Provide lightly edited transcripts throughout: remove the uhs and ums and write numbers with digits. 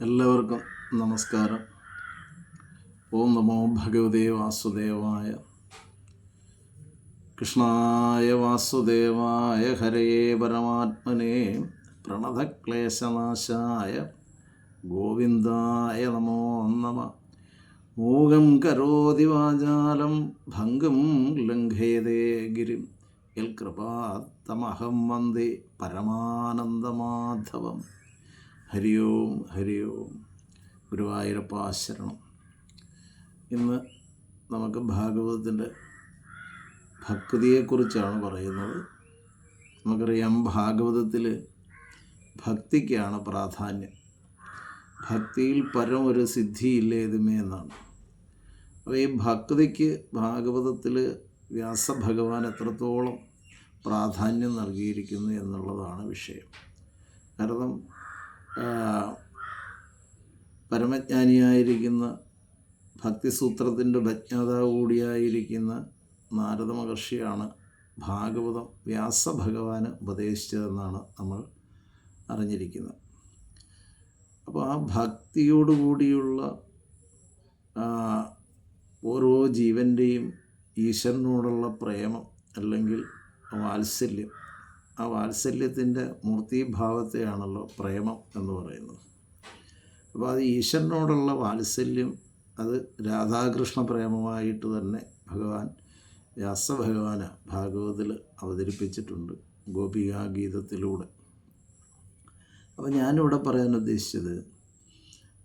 എല്ലാവർക്കും നമസ്കാരം. ഓം നമോ ഭഗവതേ വാസുദേവായ. കൃഷ്ണായ വാസുദേവായ ഹരയേ പരമാത്മനേ പ്രണതക്ലേശനാശായ ഗോവിന്ദായ നമോ നമഃ. മൂകം കരോതി വാചാലം ഭംഗം ലംഘേതേ ഗിരിം യൽകൃപാത്തമഹം വന്ദേ പരമാനന്ദമാധവം. ഹരി ഓം ഹരി ഓം. ഗുരുവായൂരപ്പ ശരണം. ഇന്ന് നമുക്ക് ഭാഗവതത്തിൻ്റെ ഭക്തിയെക്കുറിച്ചാണ് പറയുന്നത്. നമുക്കറിയാം, ഭാഗവതത്തിൽ ഭക്തിക്കാണ് പ്രാധാന്യം. ഭക്തിയിൽ പരം ഒരു സിദ്ധിയില്ല ഏതുമേ എന്നാണ്. അപ്പോൾ ഈ ഭക്തിക്ക് ഭാഗവതത്തിൽ വ്യാസഭഗവാൻ എത്രത്തോളം പ്രാധാന്യം നൽകിയിരിക്കുന്നു എന്നുള്ളതാണ് വിഷയം. കാരണം പരമജ്ഞാനിയായിരിക്കുന്ന ഭക്തിസൂത്രത്തിൻ്റെ ഭജ്ഞാതാവ് കൂടിയായിരിക്കുന്ന നാരദ മഹർഷിയാണ് ഭാഗവതം വ്യാസഭഗവാന് ഉപദേശിച്ചതെന്നാണ് നമ്മൾ അറിഞ്ഞിരിക്കുന്നത്. അപ്പോൾ ആ ഭക്തിയോടുകൂടിയുള്ള ഓരോ ജീവൻ്റെയും ഈശ്വരനോടുള്ള പ്രേമം അല്ലെങ്കിൽ വാത്സല്യം, ആ വാത്സല്യത്തിൻ്റെ മൂർത്തീഭാവത്തെയാണല്ലോ പ്രേമം എന്ന് പറയുന്നത്. അപ്പോൾ അത് ഈശ്വരനോടുള്ള വാത്സല്യം, അത് രാധാകൃഷ്ണ പ്രേമമായിട്ട് തന്നെ ഭഗവാൻ വ്യാസഭഗവാന് ഭാഗവതത്തിൽ അവതരിപ്പിച്ചിട്ടുണ്ട് ഗോപികാഗീതത്തിലൂടെ. അപ്പോൾ ഞാനിവിടെ പറയാൻ ഉദ്ദേശിച്ചത്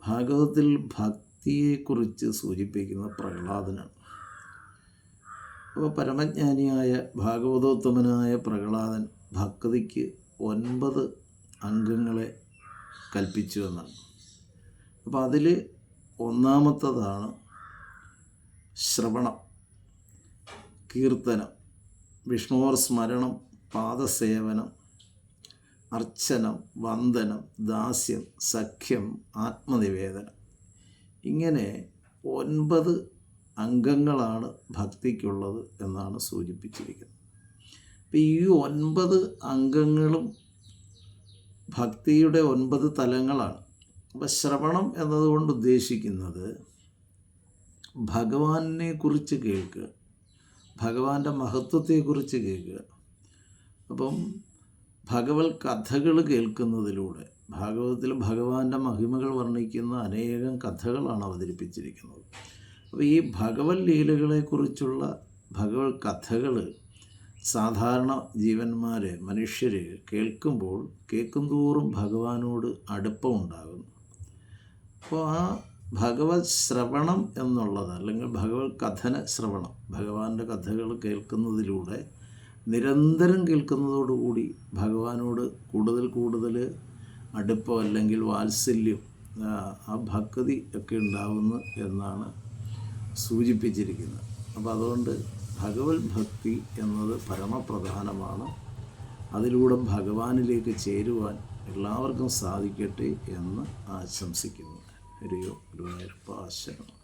ഭാഗവതത്തിൽ ഭക്തിയെക്കുറിച്ച് സൂചിപ്പിക്കുന്ന പ്രഹ്ലാദനാണ്. അപ്പോൾ പരമജ്ഞാനിയായ ഭാഗവതോത്തമനായ പ്രഹ്ലാദൻ ഭക്തിക്ക് 9 അംഗങ്ങളെ കൽപ്പിച്ചു എന്നാണ്. അപ്പോൾ അതിൽ ഒന്നാമത്തതാണ് ശ്രവണം, കീർത്തനം, വിഷ്ണോർ സ്മരണം, പാദസേവനം, അർച്ചനം, വന്ദനം, ദാസ്യം, സഖ്യം, ആത്മനിവേദനം. ഇങ്ങനെ 9 അംഗങ്ങളാണ് ഭക്തിക്കുള്ളത് എന്നാണ് സൂചിപ്പിച്ചിരിക്കുന്നത്. അപ്പം ഈ 9 അംഗങ്ങളും ഭക്തിയുടെ 9 തലങ്ങളാണ്. അപ്പം ശ്രവണം എന്നതുകൊണ്ട് ഉദ്ദേശിക്കുന്നത് ഭഗവാനെ കുറിച്ച് കേൾക്കുക, ഭഗവാന്റെ മഹത്വത്തെക്കുറിച്ച് കേൾക്കുക. അപ്പം ഭഗവത് കഥകൾ കേൾക്കുന്നതിലൂടെ ഭാഗവതത്തിൽ ഭഗവാന്റെ മഹിമകൾ വർണ്ണിക്കുന്ന അനേകം കഥകളാണ് അവതരിപ്പിച്ചിരിക്കുന്നത്. അപ്പോൾ ഈ ഭഗവത് ലീലകളെക്കുറിച്ചുള്ള ഭഗവത് കഥകൾ സാധാരണ ജീവന്മാർ, മനുഷ്യർ കേൾക്കുമ്പോൾ കേൾക്കുന്തോറും ഭഗവാനോട് അടുപ്പമുണ്ടാകുന്നു. അപ്പോൾ ആ ഭഗവത് ശ്രവണം എന്നുള്ളത്, അല്ലെങ്കിൽ ഭഗവത് കഥന ശ്രവണം, ഭഗവാന്റെ കഥകൾ കേൾക്കുന്നതിലൂടെ നിരന്തരം കേൾക്കുന്നതോടുകൂടി ഭഗവാനോട് കൂടുതൽ അടുപ്പം അല്ലെങ്കിൽ വാത്സല്യം, ആ ഭക്തി ഒക്കെ ഉണ്ടാകുന്നു എന്നാണ് സൂചിപ്പിച്ചിരിക്കുന്നത്. അപ്പോൾ അതുകൊണ്ട് ഭഗവത് ഭക്തി എന്നത് പരമപ്രധാനമാണ്. അതിലൂടെ ഭഗവാനിലേക്ക് ചേരുവാൻ എല്ലാവർക്കും സാധിക്കട്ടെ എന്ന് ആശംസിക്കുന്നു. ഹരി ഓം. ഗുരുവായൂരപ്പ ശരണം.